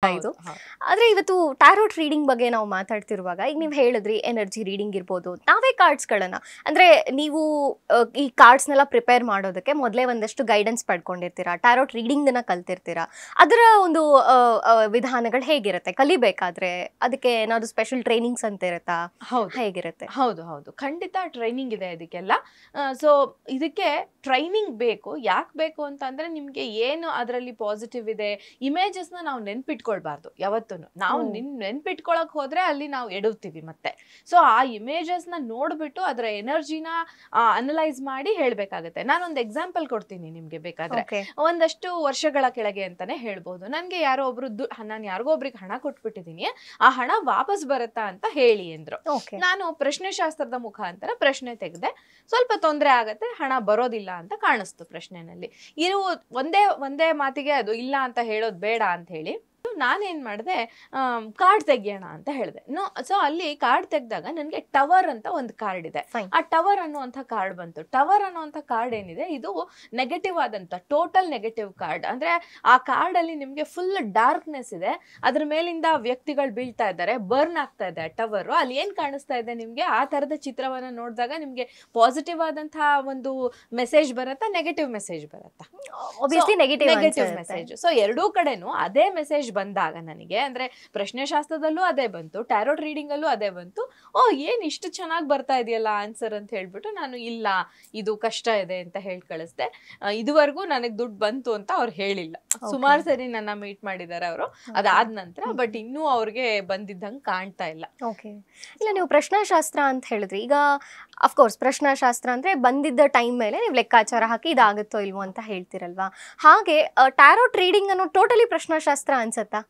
ಇದು ಆದ್ರೆ ಇವತ್ತು ಟ್ಯಾರೋಟ್ ರೀಡಿಂಗ್ ಬಗ್ಗೆ ನಾವು ಮಾತಾಡ್ತಿರುವಾಗ ಈಗ ನೀವು ಹೇಳಿದ್ರಿ ಎನರ್ಜಿ ರೀಡಿಂಗ್ ಇರ್ಬೋದು ನಾವೇ ಕಾರ್ಡ್ಸ್ಗಳನ್ನ ಅಂದ್ರೆ ನೀವು ಈ ಕಾರ್ಡ್ಸ್ನೆಲ್ಲ ಪ್ರಿಪೇರ್ ಮಾಡೋದಕ್ಕೆ ಮೊದಲೇ ಒಂದಷ್ಟು ಗೈಡೆನ್ಸ್ ಪಡ್ಕೊಂಡಿರ್ತೀರಾ ಟ್ಯಾರೋಟ್ ರೀಡಿಂಗ್ನ ಕಲ್ತಿರ್ತೀರಾ ಅದರ ಒಂದು ವಿಧಾನಗಳು ಹೇಗಿರುತ್ತೆ ಕಲಿಬೇಕಾದ್ರೆ ಅದಕ್ಕೆ ಏನಾದ್ರು ಸ್ಪೆಷಲ್ ಟ್ರೈನಿಂಗ್ಸ್ ಅಂತ ಇರುತ್ತಾ ಹೇಗಿರುತ್ತೆ ಹೌದು ಹೌದು ಖಂಡಿತ ಟ್ರೈನಿಂಗ್ ಇದೆ ಇದಕ್ಕೆಲ್ಲ ಸೊ ಇದಕ್ಕೆ ಟ್ರೈನಿಂಗ್ ಬೇಕು ಯಾಕೆ ಬೇಕು ಅಂತಂದ್ರೆ ನಿಮ್ಗೆ ಏನು ಅದರಲ್ಲಿ ಪಾಸಿಟಿವ್ ಇದೆ ಇಮೇಜಸ್ ನಾವು ನೆನ್ಪಿಟ್ಕೊಳ್ಬಾರ್ದು ಯಾವತ್ತೂ ನಾವು ನೆನ್ಪಿಟ್ಕೊಳಕ್ ಹೋದ್ರೆ ಅಲ್ಲಿ ನಾವು ಎಡುತ್ತೀವಿ ಮತ್ತೆ ಸೊ ಆ ಇಮೇಜಸ್ ನ ನೋಡ್ಬಿಟ್ಟು ಅದರ ಎನರ್ಜಿನ ಅನಲೈಸ್ ಮಾಡಿ ಹೇಳ್ಬೇಕಾಗತ್ತೆ ನಾನೊಂದು ಎಕ್ಸಾಂಪಲ್ ಕೊಡ್ತೀನಿ ನಿಮ್ಗೆ ಬೇಕಾದ್ರೆ ಒಂದಷ್ಟು ವರ್ಷಗಳ ಕೆಳಗೆ ಅಂತಾನೆ ಹೇಳ್ಬೋದು ನನ್ಗೆ ಯಾರೋ ಒಬ್ರು ನಾನು ಯಾರಿಗೋ ಒಬ್ರಿಗೆ ಹಣ ಕೊಟ್ಬಿಟ್ಟಿದೀನಿ ಆ ಹಣ ವಾಪಸ್ ಬರುತ್ತಾ ಅಂತ ಹೇಳಿ ಅಂದ್ರು ನಾನು ಪ್ರಶ್ನೆ ಶಾಸ್ತ್ರದ ಮುಖಾಂತರ ಪ್ರಶ್ನೆ ತೆಗೆದೆ ಸ್ವಲ್ಪ ತೊಂದರೆ ಆಗತ್ತೆ ಹಣ ಬರೋದಿಲ್ಲ ಅಂತ ಕಾಣಿಸ್ತು ಪ್ರಶ್ನೆನಲ್ಲಿ ಇರು ಒಂದೇ ಮಾತಿಗೆ ಅದು ಇಲ್ಲ ಅಂತ ಹೇಳೋದು ಬೇಡ ಅಂತ ಹೇಳಿ ನಾನೇನ್ ಮಾಡಿದೆ ಕಾರ್ಡ್ ತೆಗಿಯೋಣ ಅಂತ ಹೇಳಿದೆ ಸೊ ಅಲ್ಲಿ ಕಾರ್ಡ್ ತೆಗ್ದಾಗ ನನ್ಗೆ ಟವರ್ ಅಂತ ಒಂದು ಕಾರ್ಡ್ ಇದೆ ಆ ಟವರ್ ಅನ್ನುವಂಥ ಕಾರ್ಡ್ ಬಂತು ಟವರ್ ಅನ್ನುವಂಥ ಕಾರ್ಡ್ ಏನಿದೆ ಇದು ನೆಗೆಟಿವ್ ಆದಂತ ಟೋಟಲ್ ನೆಗೆಟಿವ್ ಕಾರ್ಡ್ ಅಂದ್ರೆ ಆ ಕಾರ್ಡ್ ಅಲ್ಲಿ ನಿಮ್ಗೆ ಫುಲ್ ಡಾರ್ಕ್ನೆಸ್ ಇದೆ ಅದ್ರ ಮೇಲಿಂದ ವ್ಯಕ್ತಿಗಳು ಬೀಳ್ತಾ ಇದ್ದಾರೆ ಬರ್ನ್ ಆಗ್ತಾ ಇದೆ ಟವರ್ ಅಲ್ಲಿ ಏನ್ ಕಾಣಿಸ್ತಾ ಇದೆ ನಿಮ್ಗೆ ಆ ತರದ ಚಿತ್ರವನ್ನ ನೋಡಿದಾಗ ನಿಮ್ಗೆ ಪಾಸಿಟಿವ್ ಆದಂತಹ ಒಂದು ಮೆಸೇಜ್ ಬರುತ್ತಾ ನೆಗೆಟಿವ್ ಮೆಸೇಜ್ ಬರುತ್ತಾ ನೆಗೆಟಿವ್ ಮೆಸೇಜ್ ಸೊ ಎರಡೂ ಕಡೆನೂ ಅದೇ ಮೆಸೇಜ್ ಬಂದಾಗ ನನಗೆ ಅಂದ್ರೆ ಪ್ರಶ್ನೆ ಶಾಸ್ತ್ರದಲ್ಲೂ ಅದೇ ಬಂತು ಟ್ಯಾರೋಟ್ ರೀಡಿಂಗ್ ಅಲ್ಲೂ ಅದೇ ಬಂತು ಏನ್ ಇಷ್ಟು ಚೆನ್ನಾಗಿ ಬರ್ತಾ ಇದೆಯಲ್ಲ ಆನ್ಸರ್ ಅಂತ ಹೇಳ್ಬಿಟ್ಟು ನಾನು ಇಲ್ಲ ಇದು ಕಷ್ಟ ಇದೆ ಅಂತ ಹೇಳಿ ಕಳಿಸ್ದೆ ಇದುವರೆಗೂ ನನಗ್ ದುಡ್ಡು ಬಂತು ಅಂತ ಅವ್ರು ಹೇಳಿಲ್ಲ ಸುಮಾರು ಸರಿ ನನ್ನ ಮೀಟ್ ಮಾಡಿದ್ದಾರೆ ಅವರು ಅದಾದ ನಂತರ ಬಟ್ ಇನ್ನೂ ಅವ್ರಿಗೆ ಬಂದಿದ್ದಂಗೆ ಕಾಣ್ತಾ ಇಲ್ಲ ಇಲ್ಲ ನೀವು ಪ್ರಶ್ನಾಶಾಸ್ತ್ರ ಅಂತ ಹೇಳಿದ್ರಿ ಈಗ ಅಫ್ಕೋರ್ಸ್ ಪ್ರಶ್ನಾಶಾಸ್ತ್ರ ಅಂದ್ರೆ ಬಂದಿದ್ದ ಟೈಮ್ ಮೇಲೆ ನೀವು ಲೆಕ್ಕಾಚಾರ ಹಾಕಿ ಇದಾಗುತ್ತೋ ಇಲ್ವೋ ಅಂತ ಹೇಳ್ತಿರಲ್ವಾ ಹಾಗೆ ಟ್ಯಾರೋಟ್ ರೀಡಿಂಗ್ ಅನ್ನೋ ಟೋಟಲಿ ಪ್ರಶ್ನಾಶಾಸ್ತ್ರ ಅನ್ಸತ್ತಾ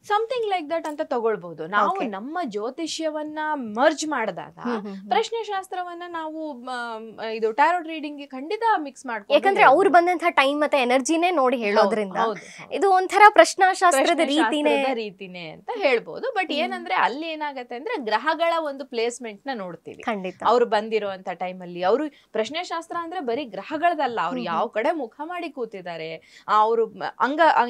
ಸಮಥಿಂಗ್ ಲೈಕ್ ದಟ್ ಅಂತ ತಗೊಳ್ಬಹುದು ನಾವು ನಮ್ಮ ಜ್ಯೋತಿಷ್ಯವನ್ನ ಮರ್ಜ್ ಮಾಡಿದಾಗ ಪ್ರಶ್ನೆ ಶಾಸ್ತ್ರವನ್ನ ನಾವು ಇದು ಟ್ಯಾರೋಟ್ ರೀಡಿಂಗ್ ಖಂಡಿತ ಮಿಕ್ಸ್ ಮಾಡ್ಕೊಂಡು ಯಾಕಂದ್ರೆ ಅವ್ರು ಬಂದಂತಹ ಟೈಮ್ ಮತ್ತೆ ಎನರ್ಜಿನೇ ನೋಡಿ ಹೇಳೋದ್ರಿಂದ ಇದು ಒಂಥರ ಪ್ರಶ್ನಾಶಾಸ್ತ್ರದ ರೀತಿನೇ ಅಂತ ಹೇಳ್ಬೋದು ಬಟ್ ಏನಂದ್ರೆ ಅಲ್ಲಿ ಏನಾಗತ್ತೆ ಅಂದ್ರೆ ಗ್ರಹಗಳ ಒಂದು ಪ್ಲೇಸ್ಮೆಂಟ್ ನ ನೋಡ್ತೀವಿ ಅವ್ರು ಬಂದಿರುವಂತ ಟೈಮ್ ಅಲ್ಲಿ ಅವರು ಪ್ರಶ್ನೆ ಶಾಸ್ತ್ರ ಅಂದ್ರೆ ಬರೀ ಗ್ರಹಗಳದಲ್ಲ ಅವ್ರು ಯಾವ ಕಡೆ ಮುಖ ಮಾಡಿ ಕೂತಿದ್ದಾರೆ ಅವರು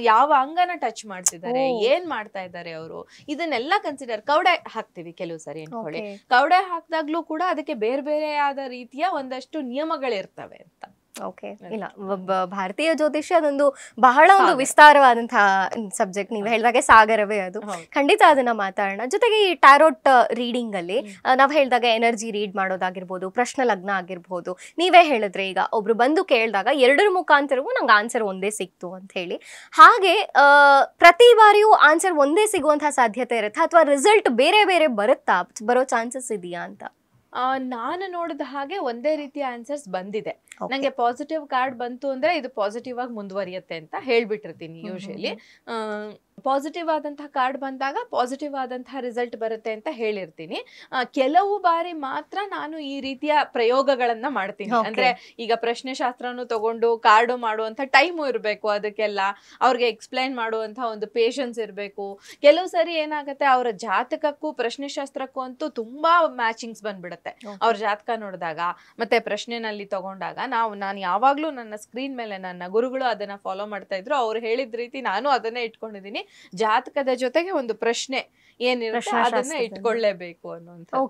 ಯಾವ ಅಂಗನ ಟಚ್ ಮಾಡ್ತಿದ್ದಾರೆ ಏನ್ ಮಾಡ್ತಾ ಇದ್ದಾರೆ ಅವರು ಇದನ್ನೆಲ್ಲ ಕನ್ಸಿಡರ್ ಕವಡೆ ಹಾಕ್ತಿವಿ ಕೆಲವು ಸರಿ ಅನ್ಕೊಳ್ಳಿ ಕವಡೆ ಹಾಕಿದಾಗ್ಲೂ ಕೂಡ ಅದಕ್ಕೆ ಬೇರೆ ಬೇರೆ ಆದ ರೀತಿಯ ಒಂದಷ್ಟು ನಿಯಮಗಳಿರ್ತವೆ ಅಂತ ಇಲ್ಲ ಭಾರತೀಯ ಜ್ಯೋತಿಷ್ಯ ಅದೊಂದು ಬಹಳ ಒಂದು ವಿಸ್ತಾರವಾದಂತಹ ಸಬ್ಜೆಕ್ಟ್ ನೀವು ಹೇಳಿದಾಗೆ ಸಾಗರವೇ ಅದು ಖಂಡಿತ ಅದನ್ನ ಮಾತಾಡೋಣ ಜೊತೆಗೆ ಈ ಟ್ಯಾರೋಟ್ ರೀಡಿಂಗ್ ಅಲ್ಲಿ ನಾವ್ ಹೇಳಿದಾಗ ಎನರ್ಜಿ ರೀಡ್ ಮಾಡೋದಾಗಿರ್ಬೋದು ಪ್ರಶ್ನೆ ಲಗ್ನ ಆಗಿರ್ಬೋದು ನೀವೇ ಹೇಳಿದ್ರೆ ಈಗ ಒಬ್ರು ಬಂದು ಕೇಳಿದಾಗ ಎರಡರ ಮುಖಾಂತರವೂ ನಂಗೆ ಆನ್ಸರ್ ಒಂದೇ ಸಿಕ್ತು ಅಂತ ಹೇಳಿ ಹಾಗೆ ಪ್ರತಿ ಬಾರಿಯೂ ಆನ್ಸರ್ ಒಂದೇ ಸಿಗುವಂತಹ ಸಾಧ್ಯತೆ ಇರುತ್ತೆ ಅಥವಾ ರಿಸಲ್ಟ್ ಬೇರೆ ಬೇರೆ ಬರೋ ಚಾನ್ಸಸ್ ಇದೆಯಾ ಅಂತ ನಾನು ನೋಡಿದ ಹಾಗೆ ಒಂದೇ ರೀತಿಯ ಆನ್ಸರ್ಸ್ ಬಂದಿದೆ ನಂಗೆ ಪಾಸಿಟಿವ್ ಕಾರ್ಡ್ ಬಂತು ಅಂದ್ರೆ ಇದು ಪಾಸಿಟಿವ್ ಆಗಿ ಮುಂದುವರಿಯುತ್ತೆ ಅಂತ ಹೇಳ್ಬಿಟ್ಟಿರ್ತೀನಿ ಯೂಶಲಿ ಪಾಸಿಟಿವ್ ಆದಂತಹ ಕಾರ್ಡ್ ಬಂದಾಗ ಪಾಸಿಟಿವ್ ಆದಂತಹ ರಿಸಲ್ಟ್ ಬರುತ್ತೆ ಅಂತ ಹೇಳಿರ್ತೀನಿ ಕೆಲವು ಬಾರಿ ಮಾತ್ರ ನಾನು ಈ ರೀತಿಯ ಪ್ರಯೋಗಗಳನ್ನ ಮಾಡ್ತೀನಿ ಅಂದ್ರೆ ಈಗ ಪ್ರಶ್ನೆ ಶಾಸ್ತ್ರನು ತಗೊಂಡು ಕಾರ್ಡು ಮಾಡುವಂತ ಟೈಮು ಇರಬೇಕು ಅದಕ್ಕೆಲ್ಲ ಅವ್ರಿಗೆ ಎಕ್ಸ್ಪ್ಲೈನ್ ಮಾಡುವಂತಹ ಒಂದು ಪೇಷನ್ಸ್ ಇರಬೇಕು ಕೆಲವು ಸರಿ ಏನಾಗುತ್ತೆ ಅವರ ಜಾತಕಕ್ಕೂ ಪ್ರಶ್ನೆ ಶಾಸ್ತ್ರಕ್ಕೂ ಅಂತೂ ತುಂಬಾ ಮ್ಯಾಚಿಂಗ್ಸ್ ಬಂದ್ಬಿಡುತ್ತೆ ಅವ್ರ ಜಾತಕ ನೋಡಿದಾಗ ಮತ್ತೆ ಪ್ರಶ್ನೆನಲ್ಲಿ ತಗೊಂಡಾಗ ನಾನು ಯಾವಾಗ್ಲೂ ನನ್ನ ಸ್ಕ್ರೀನ್ ಮೇಲೆ ನನ್ನ ಗುರುಗಳು ಅದನ್ನ ಫಾಲೋ ಮಾಡ್ತಾ ಇದ್ರು ಅವ್ರು ಹೇಳಿದ ರೀತಿ ನಾನು ಅದನ್ನೇ ಇಟ್ಕೊಂಡಿದ್ದೀನಿ ಜಾತಕದ ಜೊತೆಗೆ ಒಂದು ಪ್ರಶ್ನೆ ಏನಿರುತ್ತೆ ಅದನ್ನ ಇಟ್ಕೊಳ್ಳೇಬೇಕು ಅನ್ನುವಂಥದ್ದು